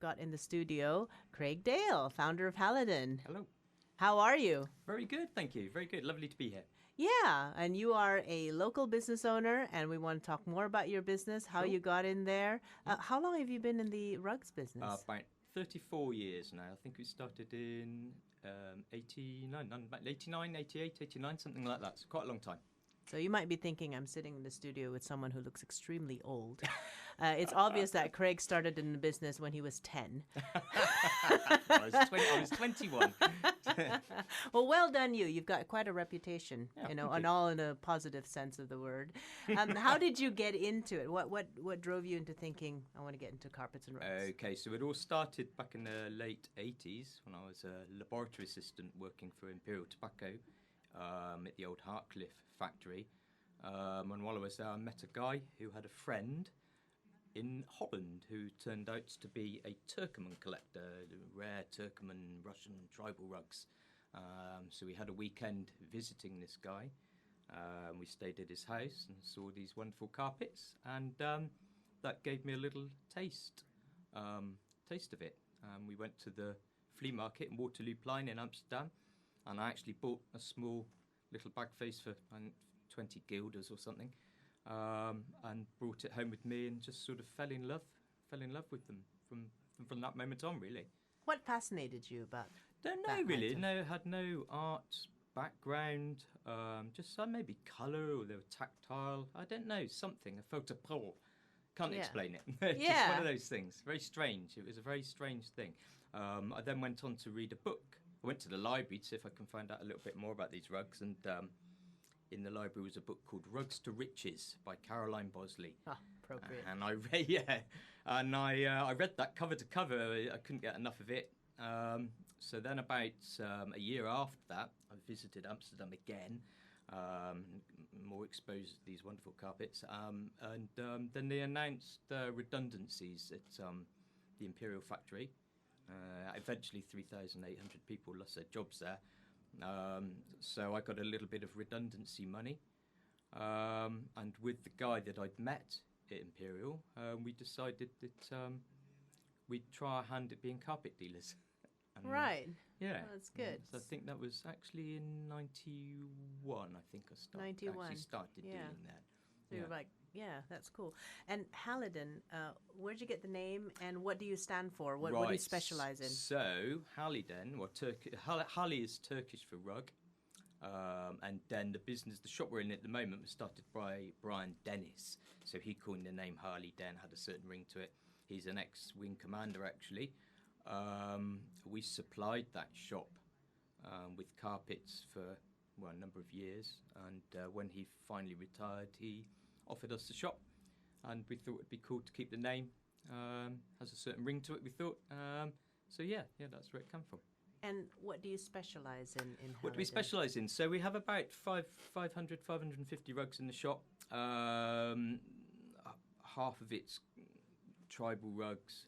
got in the studio Craig Bale, founder of Hallidan. Hello. How are you? Very good, thank you. Very good. Lovely to be here. Yeah, and you are a local business owner, and we want to talk more about your business, how Sure. you got in there. How long have you been in the rugs business? About 34 years now. I think we started in 89, 89, 88, 89, something like that. So quite a long time. So you might be thinking I'm sitting in the studio with someone who looks extremely old. It's obvious that Craig started in the business when he was 10. I was 21. Well done you. You've got quite a reputation, Yeah, you know, thank and you. all in a positive sense of the word. How did you get into it? What drove you into thinking, I want to get into carpets and rugs? Okay, so it all started back in the late 80s when I was a laboratory assistant working for Imperial Tobacco at the old Hartcliffe factory. And while I was there, I met a guy who had a friend in Holland who turned out to be a Turkoman collector, rare Turkoman Russian tribal rugs. So we had a weekend visiting this guy. We stayed at his house and saw these wonderful carpets, and that gave me a little taste of it. We went to the flea market in Waterlooplein in Amsterdam, and I actually bought a small little bag face for 20 guilders or something, and brought it home with me, and just sort of fell in love with them from that moment on, really. What fascinated you about Don't know that really. item? No, had no art background. Just maybe colour, or they were tactile. I don't know, something. I felt a pull. Can't Yeah. explain it. Just Yeah. one of those things. Very strange. It was a very strange thing. I then went on to read a book. I went to the library to see if I can find out a little bit more about these rugs, and in the library was a book called Rugs to Riches by Caroline Bosley. Ah, appropriate. And I I read that cover to cover. I couldn't get enough of it. So then about a year after that, I visited Amsterdam again, more exposed to these wonderful carpets. And then they announced redundancies at the Imperial factory. Eventually 3,800 people lost their jobs there. So I got a little bit of redundancy money. And with the guy that I'd met at Imperial, we decided that we'd try our hand at being carpet dealers. And, Right. Yeah. Well, that's good. So I think that was actually in 91, I think I started. 91. Actually started Yeah. dealing there. So you're like, yeah, that's cool. And Hallidan, where'd you get the name, and what do you stand for? What do you Right. specialize in? So Hallidan, well, Halli is Turkish for rug, and then the shop we're in at the moment, was started by Brian Dennis. So he coined the name Harley Den, had a certain ring to it. He's an ex-wing commander, actually. We supplied that shop with carpets for a number of years, and when he finally retired, he offered us the shop, and we thought it'd be cool to keep the name. Has a certain ring to it, we thought. So yeah, that's where it came from. And what do you specialize in What do we Hallidan? specialise in? So we have about 550 rugs in the shop. Half of it's tribal rugs,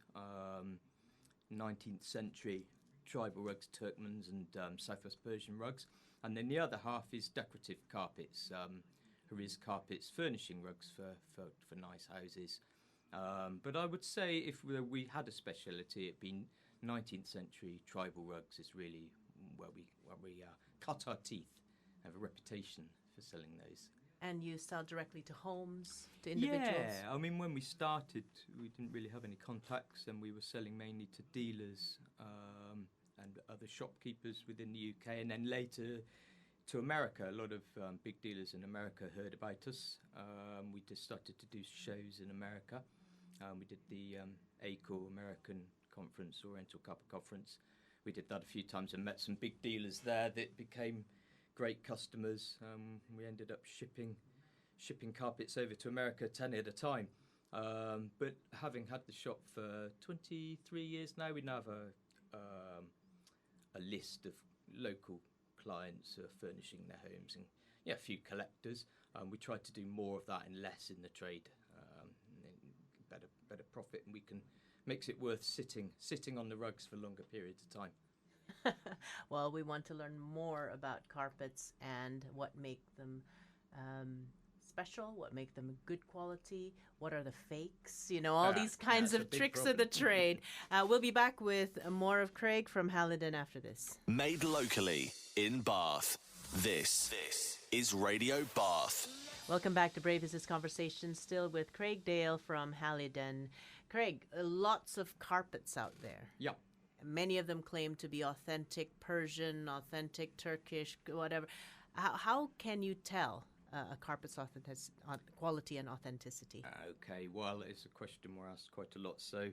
19th century tribal rugs, Turkmens and Southwest Persian rugs. And then the other half is decorative carpets, Hariz carpets, furnishing rugs for nice houses. But I would say if we had a speciality, it'd be 19th century tribal rugs is really where we cut our teeth, have a reputation for selling those. And you sell directly to homes, to individuals? Yeah, I mean, when we started, we didn't really have any contacts, and we were selling mainly to dealers and other shopkeepers within the UK, and then later to America. A lot of big dealers in America heard about us. We just started to do shows in America. We did the ACOR, American Conference, Oriental Carpet Conference. We did that a few times and met some big dealers there that became great customers. We ended up shipping carpets over to America 10 at a time. But having had the shop for 23 years now, we now have a list of local clients who are furnishing their homes, and a few collectors. We try to do more of that and less in the trade. Better profit, and makes it worth sitting on the rugs for longer periods of time. Well, we want to learn more about carpets and what make them special? What make them good quality? What are the fakes? You know, all these kinds that's a of big tricks of the problem. trade. We'll be back with more of Craig from Hallidan after this. Made locally in Bath. This is Radio Bath. Welcome back to Brave Business Conversation, still with Craig Dale from Hallidan. Craig, lots of carpets out there. Yeah. Many of them claim to be authentic Persian, authentic Turkish, whatever. How can you tell a carpet's quality and authenticity? Okay, well, it's a question we're asked quite a lot. So,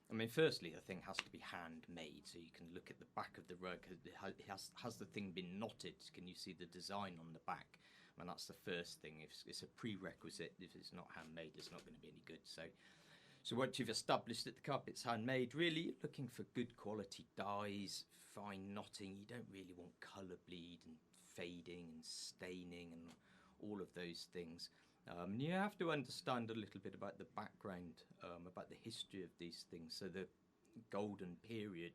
I mean, firstly, the thing has to be handmade, so you can look at the back of the rug. Has the thing been knotted? Can you see the design on the back? And that's the first thing. It's a prerequisite. If it's not handmade, it's not going to be any good. So once you've established that the carpet's handmade, really you're looking for good quality dyes, fine knotting. You don't really want colour bleed and fading and staining and all of those things. You have to understand a little bit about the background, about the history of these things. So the golden period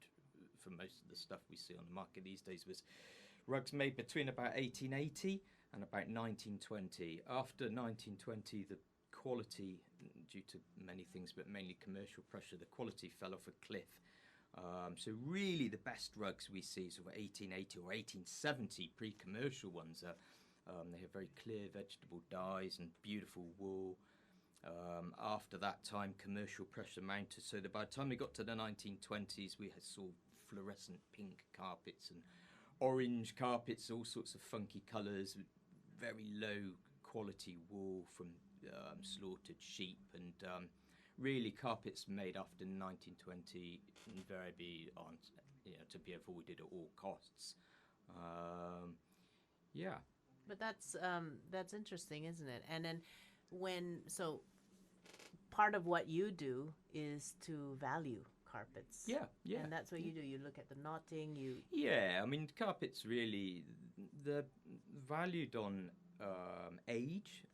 for most of the stuff we see on the market these days was rugs made between about 1880 and about 1920. After 1920, the quality, due to many things, but mainly commercial pressure, the quality fell off a cliff. So really the best rugs we see, sort of 1880 or 1870 pre-commercial ones, they have very clear vegetable dyes and beautiful wool. After that time, commercial pressure mounted, so that by the time we got to the 1920s, we saw fluorescent pink carpets and orange carpets, all sorts of funky colours, very low quality wool from slaughtered sheep, and really carpets made after 1920 invariably aren't, to be avoided at all costs. Yeah. But that's interesting, isn't it? And then part of what you do is to value carpets. Yeah. And that's what you do. You look at the knotting. Yeah, I mean, carpets really, they're valued on age,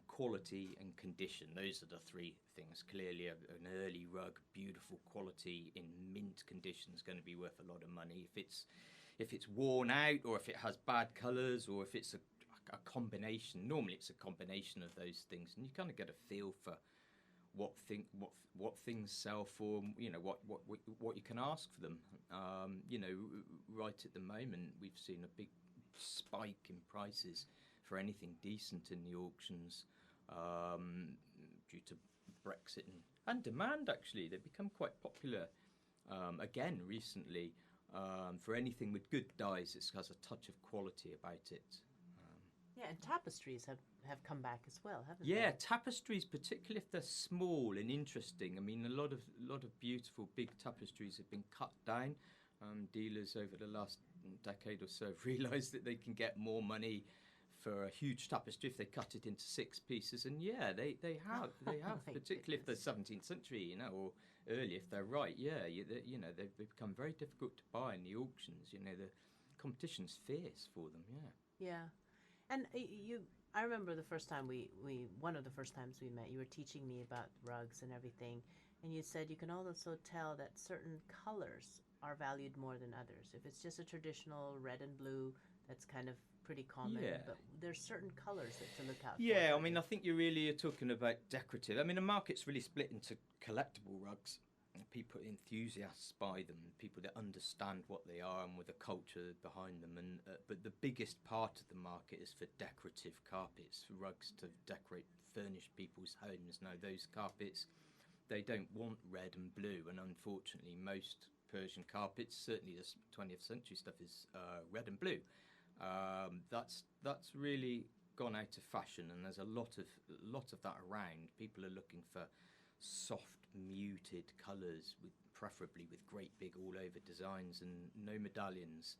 quality and condition. Those are the three things. Clearly, an early rug, beautiful quality in mint condition is going to be worth a lot of money. If it's worn out, or if it has bad colours, or if it's a combination. Normally, it's a combination of those things, and you kind of get a feel for what things sell for. What you can ask for them. Right at the moment, we've seen a big spike in prices for anything decent in the auctions, due to Brexit and demand. Actually, they've become quite popular again recently. For anything with good dyes, it has a touch of quality about it. Yeah, and tapestries have come back as well, haven't they? Yeah, tapestries, particularly if they're small and interesting. I mean, a lot of beautiful big tapestries have been cut down. Dealers over the last decade or so have realised that they can get more money for a huge tapestry if they cut it into 6 pieces. And yeah, they have, particularly if they're 17th century, or early if they're right. Yeah, they've become very difficult to buy in the auctions. The competition's fierce for them. Yeah. Yeah. And I remember the first time one of the first times we met, you were teaching me about rugs and everything, and you said you can also tell that certain colors are valued more than others. If it's just a traditional red and blue, that's kind of pretty common, but there's certain colors to look out for. Yeah, I mean, I think you really are talking about decorative. I mean, the market's really split into collectible rugs. People, enthusiasts buy them, people that understand what they are and with a culture behind them. And but the biggest part of the market is for decorative carpets, rugs to decorate, furnish people's homes. Now, those carpets, they don't want red and blue, and unfortunately, most Persian carpets, certainly the 20th century stuff, is red and blue. That's really gone out of fashion, and there's a lot of that around. People are looking for soft, muted colours, preferably with great big all-over designs and no medallions.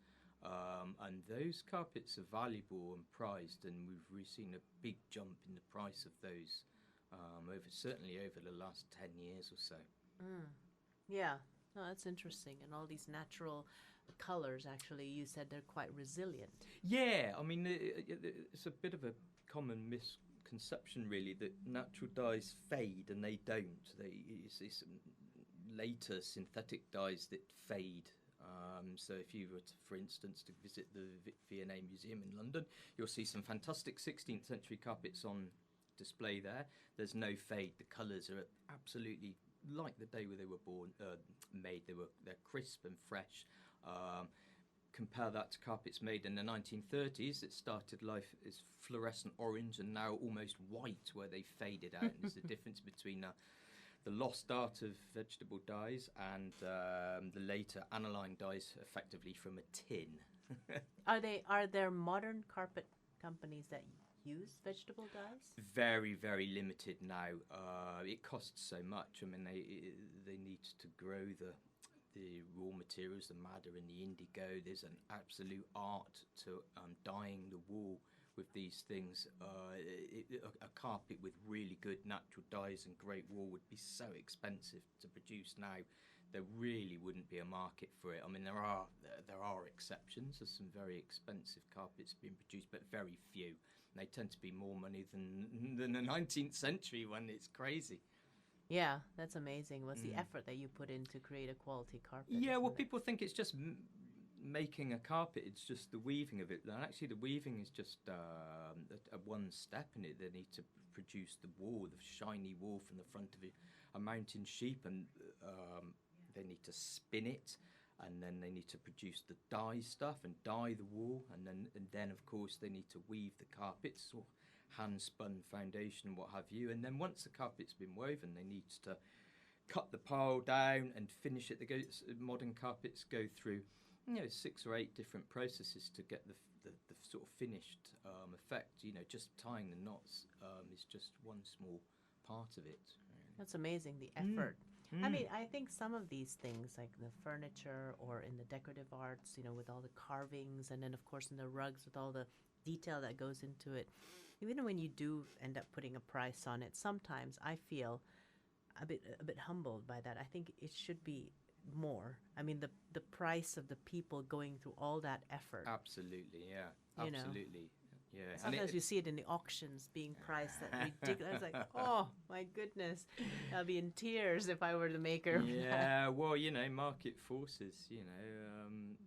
And those carpets are valuable and prized, and we've seen a big jump in the price of those certainly over the last 10 years or so. Yeah, no, that's interesting. And all these natural colours, actually, you said they're quite resilient. Yeah, I mean, it's a bit of a common misconception, really, that natural dyes fade, and they don't. It's later synthetic dyes that fade. So if you were to, for instance, to visit the V&A Museum in London, you'll see some fantastic 16th century carpets on display there. There's no fade. The colours are absolutely like the day where they were made. They're crisp and fresh. Compare that to carpets made in the 1930s that started life as fluorescent orange and now almost white, where they faded out. And there's a difference between the lost art of vegetable dyes and the later aniline dyes, effectively from a tin. Are there modern carpet companies that use vegetable dyes? Very, very limited now. It costs so much. I mean, they need to grow the raw materials, the madder and the indigo. There's an absolute art to dyeing the wool with these things. A carpet with really good natural dyes and great wool would be so expensive to produce now. There really wouldn't be a market for it. I mean, there are exceptions. There's some very expensive carpets being produced, but very few. And they tend to be more money than the 19th century one. It's crazy. Yeah, that's amazing. What's the effort that you put in to create a quality carpet? Yeah, well, people think it's just making a carpet. It's just the weaving of it. And actually, the weaving is just a one step in it. They need to produce the wool, the shiny wool from the front of a mountain sheep, and they need to spin it, and then they need to produce the dye stuff and dye the wool, and then of course they need to weave the carpets or hand spun foundation, what have you. And then once the carpet's been woven, they need to cut the pile down and finish it. Modern carpets go through 6 or 8 different processes to get the sort of finished effect. Just tying the knots is just one small part of it. That's amazing, the effort. I mean, I think some of these things, like the furniture or in the decorative arts, with all the carvings, and then of course in the rugs with all the detail that goes into it, even when you do end up putting a price on it, sometimes I feel a bit humbled by that. I think it should be more. I mean, the price of the people going through all that effort. Absolutely, yeah. Absolutely. Yeah. Sometimes you see it in the auctions being priced at ridiculous. It's like, oh my goodness, I'll be in tears if I were the maker. Yeah, well, market forces.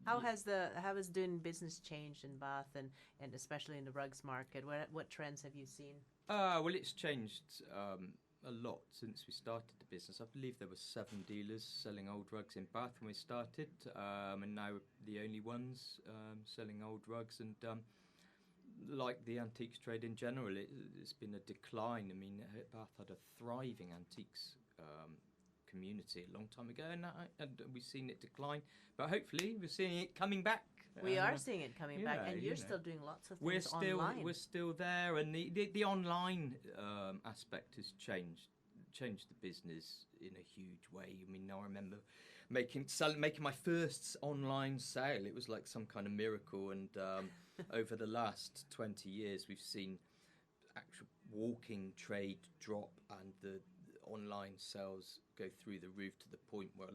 How has doing business changed in Bath and especially in the rugs market? What trends have you seen? Well, it's changed a lot since we started the business. I believe there were 7 dealers selling old rugs in Bath when we started, and now we're the only ones selling old rugs. And like the antiques trade in general, it's been a decline. I mean, Bath had a thriving antiques community a long time ago, and we've seen it decline. But hopefully, we're seeing it coming back. We are seeing it coming back, and you're still doing lots of things online. We're still there, and the online aspect has changed the business in a huge way. I mean, I remember making my first online sale. It was like some kind of miracle, and over the last 20 years, we've seen actual walking trade drop, and the online sales go through the roof to the point where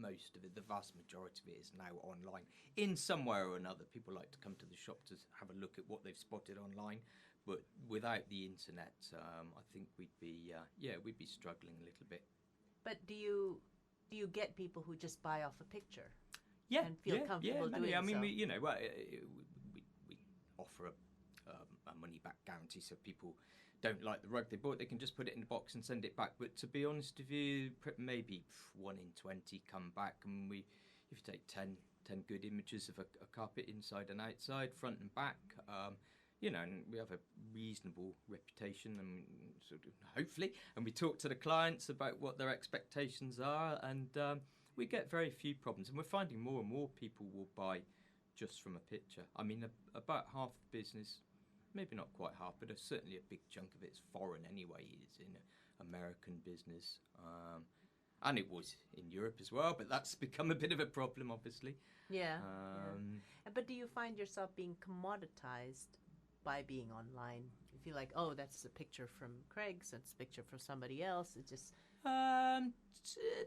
most of it, the vast majority of it, is now online in some way or another. People like to come to the shop to have a look at what they've spotted online, but without the internet, I think we'd be struggling a little bit. But do you get people who just buy off a picture? Yeah, and feel comfortable doing so? I mean, so? we offer a money back guarantee, so people don't like the rug they bought, they can just put it in the box and send it back. But to be honest with you, maybe 1 in 20 come back, and if you take 10 good images of a carpet inside and outside, front and back, and we have a reasonable reputation, and sort of hopefully, and we talk to the clients about what their expectations are, and we get very few problems, and we're finding more and more people will buy just from a picture. I mean, about half the business, maybe not quite half, but certainly a big chunk of it's foreign anyway. It's in American business, and it was in Europe as well, but that's become a bit of a problem, obviously. Yeah. But do you find yourself being commoditized by being online? You feel like, oh, that's a picture from Craig, so it's a picture from somebody else. It's just...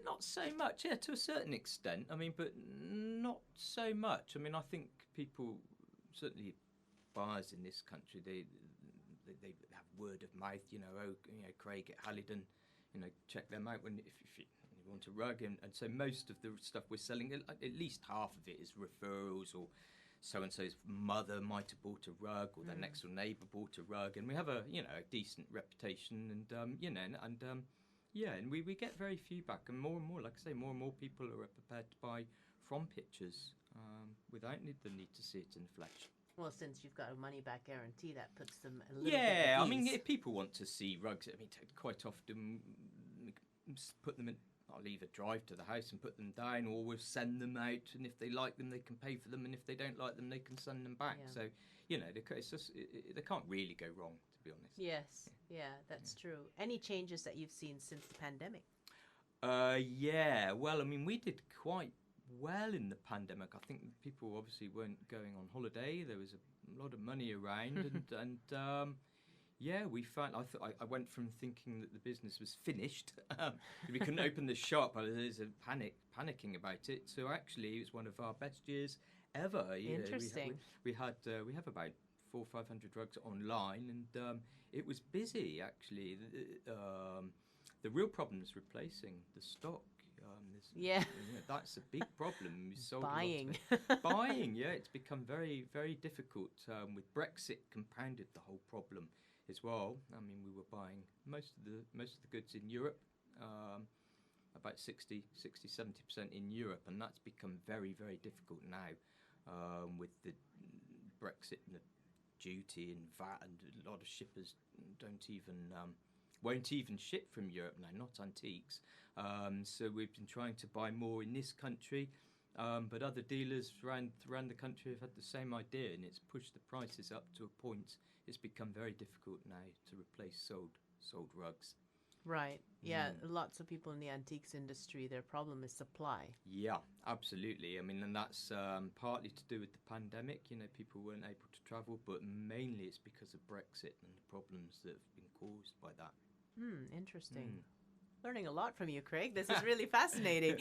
not so much, to a certain extent. I mean, but not so much. I mean, I think people, certainly buyers in this country, they have word of mouth. Craig at Hallidon, check them out. If we want a rug, and so most of the stuff we're selling, at least half of it is referrals, or so-and-so's mother might have bought a rug, or their next door neighbour bought a rug, and we have a decent reputation, and and we get very few back, and more, like I say, more and more people are prepared to buy from pictures without the need to see it in the flesh. Well, since you've got a money-back guarantee, that puts them a little bit Yeah, at I mean, ease. if people want to see rugs, I mean, quite often put them in. I'll either drive to the house and put them down, or we'll send them out. And if they like them, they can pay for them. And if they don't like them, they can send them back. Yeah. So, it's just they can't really go wrong, to be honest. Yes, that's true. Any changes that you've seen since the pandemic? Yeah. Well, I mean, we did quite well in the pandemic. I think people obviously weren't going on holiday. There was a lot of money around, and yeah, we found. I went from thinking that the business was finished, we couldn't open the shop. There's a panicking about it. So actually, it was one of our best years ever. Interesting. We have about 400 or 500 rugs online, and it was busy actually. The real problem is replacing the stock. That's a big problem. We sold Buying. A lot of it. Buying, yeah, it's become very, very difficult. With Brexit, compounded the whole problem as well. I mean, we were buying most of the goods in Europe, about 60, 70% in Europe, and that's become very, very difficult now with the Brexit and the duty and VAT, and a lot of shippers won't even ship from Europe now, not antiques. So we've been trying to buy more in this country, but other dealers around the country have had the same idea, and it's pushed the prices up to a point. It's become very difficult now to replace sold rugs. Right. Yeah, lots of people in the antiques industry, their problem is supply. Yeah, absolutely. I mean, and that's partly to do with the pandemic. People weren't able to travel, but mainly it's because of Brexit and the problems that have been caused by that. Interesting. Learning a lot from you, Craig. This is really fascinating.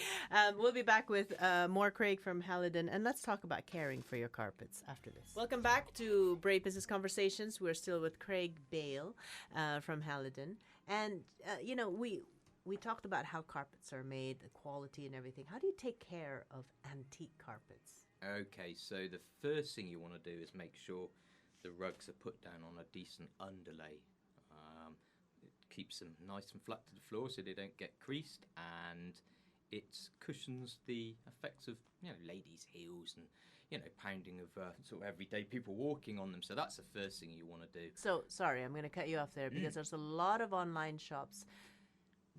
We'll be back with more Craig from Hallidon, and let's talk about caring for your carpets after this. Welcome back to Brave Business Conversations. We're still with Craig Bale from Hallidon. And, we talked about how carpets are made, the quality and everything. How do you take care of antique carpets? Okay, so the first thing you want to do is make sure the rugs are put down on a decent underlay. It keeps them nice and flat to the floor so they don't get creased, and it cushions the effects of ladies' heels and pounding of sort of everyday people walking on them. So that's the first thing you want to do. So, sorry, I'm going to cut you off there because there's a lot of online shops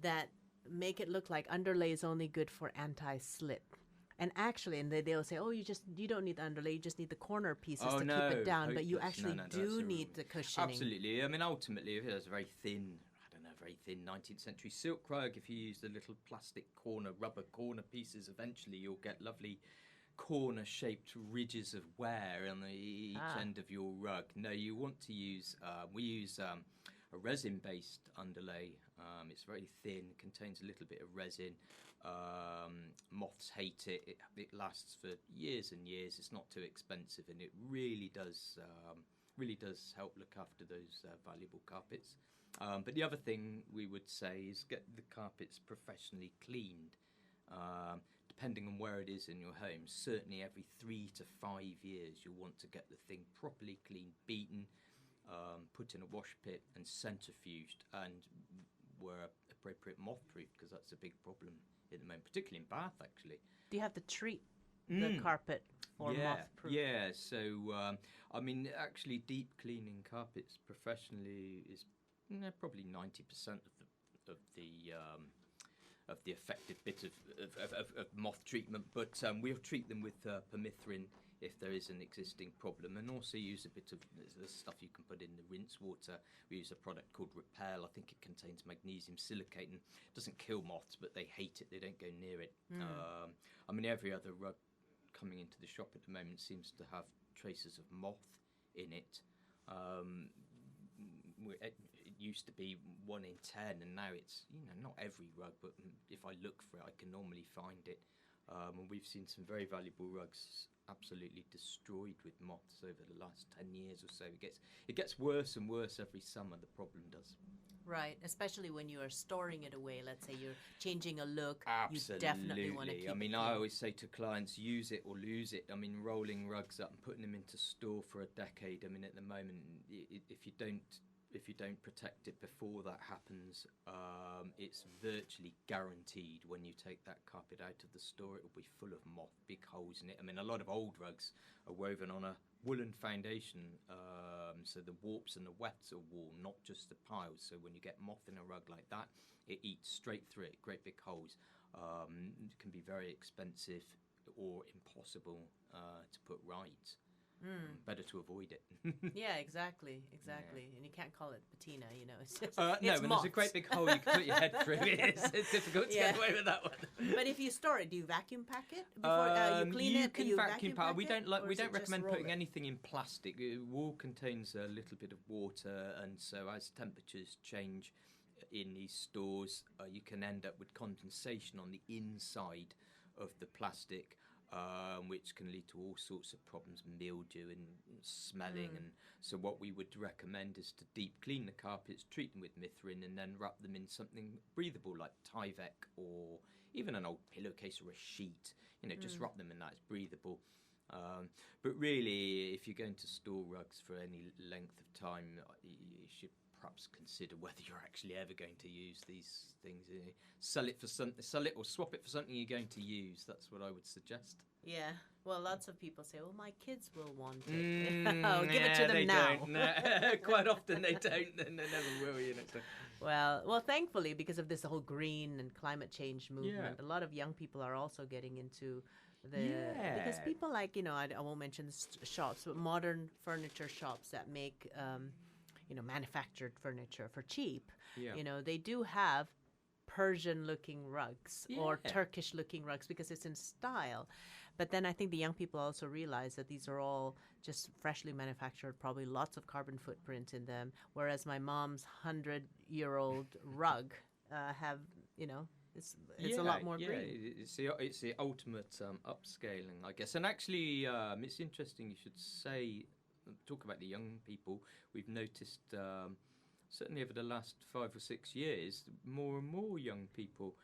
that make it look like underlay is only good for anti-slip. And actually, they'll say, you don't need the underlay, you just need the corner pieces to keep it down. But you actually do need the cushioning. Absolutely. I mean, ultimately, if there's a very thin 19th century silk rug, if you use the little plastic rubber corner pieces, eventually you'll get lovely corner-shaped ridges of wear on each end of your rug. No, you want to use, we use a resin-based underlay. It's very thin, contains a little bit of resin. Moths hate it. It lasts for years and years. It's not too expensive, and it really does help look after those valuable carpets. But the other thing we would say is get the carpets professionally cleaned. Depending on where it is in your home, certainly every 3 to 5 years you'll want to get the thing properly cleaned, beaten, put in a wash pit and centrifuged, and were appropriate moth-proof, because that's a big problem at the moment, particularly in Bath, actually. Do you have to treat the carpet for moth-proof? Yeah, so, I mean, actually deep cleaning carpets professionally is probably 90% of the effective bit of moth treatment, but we'll treat them with permethrin if there is an existing problem, and also use a bit of the stuff you can put in the rinse water. We use a product called Repel. I think it contains magnesium silicate, and it doesn't kill moths, but they hate it. They don't go near it. I mean, every other rug coming into the shop at the moment seems to have traces of moth in it. It used to be 1 in 10, and now it's not every rug, but if I look for it, I can normally find it. And we've seen some very valuable rugs absolutely destroyed with moths over the last 10 years or so. It gets worse and worse every summer, the problem does. Right, especially when you are storing it away. Let's say you're changing a look. Absolutely. You definitely want to keep I mean, it I clean. always say to clients, use it or lose it. I mean, rolling rugs up and putting them into store for a decade. I mean, at the moment, if you don't protect it before that happens, it's virtually guaranteed when you take that carpet out of the store, it will be full of moth, big holes in it. I mean, a lot of old rugs are woven on a woolen foundation, so the warps and the wefts are worn, not just the piles. So when you get moth in a rug like that, it eats straight through it, great big holes. It can be very expensive or impossible to put right. Better to avoid it. Yeah, exactly. And you can't call it patina, It's just No, it's when moths. there's a great big hole you can put your head through. It's difficult to get away with that one. But if you store it, do you vacuum pack it before you clean it? Can You vacuum pack. We it, don't or is it just recommend roll putting it? anything in plastic. Wool contains a little bit of water, and so as temperatures change in these stores, you can end up with condensation on the inside of the plastic. Which can lead to all sorts of problems, mildew and smelling. And so what we would recommend is to deep clean the carpets, treat them with Mithrin, and then wrap them in something breathable like Tyvek or even an old pillowcase or a sheet. Just wrap them in that. It's breathable. But really, if you're going to store rugs for any length of time, you should perhaps consider whether you're actually ever going to use these things. Sell it or swap it for something you're going to use. That's what I would suggest. Yeah. Well, lots of people say, "Well, my kids will want it." Give it to them they now. Don't. No. Quite often they don't, and they never will. So. Well, thankfully, because of this whole green and climate change movement, a lot of young people are also getting into because people like I won't mention shops, but modern furniture shops that make manufactured furniture for cheap. Yeah. They do have Persian-looking rugs or Turkish-looking rugs because it's in style. But then I think the young people also realize that these are all just freshly manufactured, probably lots of carbon footprint in them. Whereas my mom's 100-year-old rug have, it's a lot more green. It's the ultimate upscaling, I guess. And actually, it's interesting you should talk about the young people. We've noticed certainly over the last 5 or 6 years, more and more young people,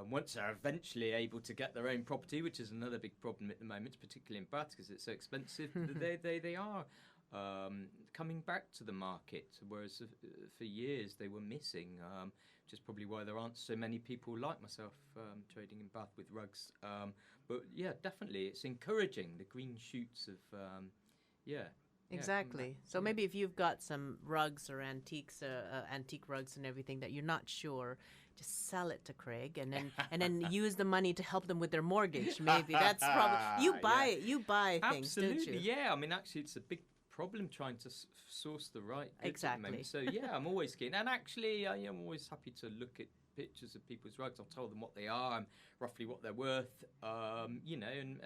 once they're eventually able to get their own property, which is another big problem at the moment, particularly in Bath because it's so expensive, they are coming back to the market, whereas for years they were missing, which is probably why there aren't so many people like myself trading in Bath with rugs. But yeah, definitely, it's encouraging, the green shoots of, Exactly. So maybe if you've got some rugs or antiques, antique rugs and everything that you're not sure, just sell it to Craig and then use the money to help them with their mortgage. Maybe that's probably you buy things, don't you? Absolutely, yeah. I mean, actually, it's a big problem trying to source the right goods at the moment. So yeah, I'm always keen, and actually, I'm always happy to look at pictures of people's rugs. I'll tell them what they are and roughly what they're worth, and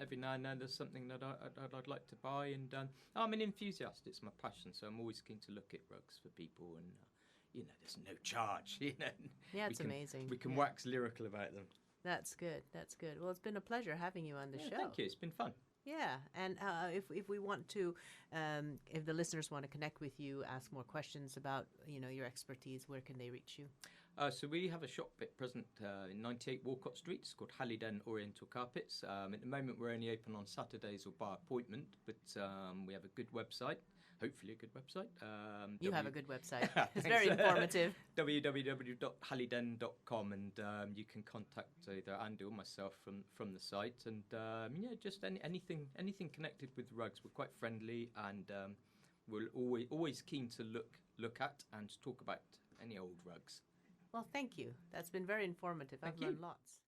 every now and then there's something that I'd like to buy, and I'm an enthusiast, it's my passion, so I'm always keen to look at rugs for people, and there's no charge, Yeah, it's amazing. We can wax lyrical about them. That's good. Well, it's been a pleasure having you on the show. Thank you, it's been fun. Yeah, and if we want to, if the listeners want to connect with you, ask more questions about your expertise, where can they reach you? So we have a shop at present in 98 Walcott Street. It's called Halliden Oriental Carpets. At the moment, we're only open on Saturdays or by appointment, but we have a good website. Hopefully, a good website. You have a good website. It's very informative. www.halliden.com, and you can contact either Andy or myself from the site. And just anything connected with rugs. We're quite friendly, and we're always keen to look at and talk about any old rugs. Well, thank you. That's been very informative. I've learned lots.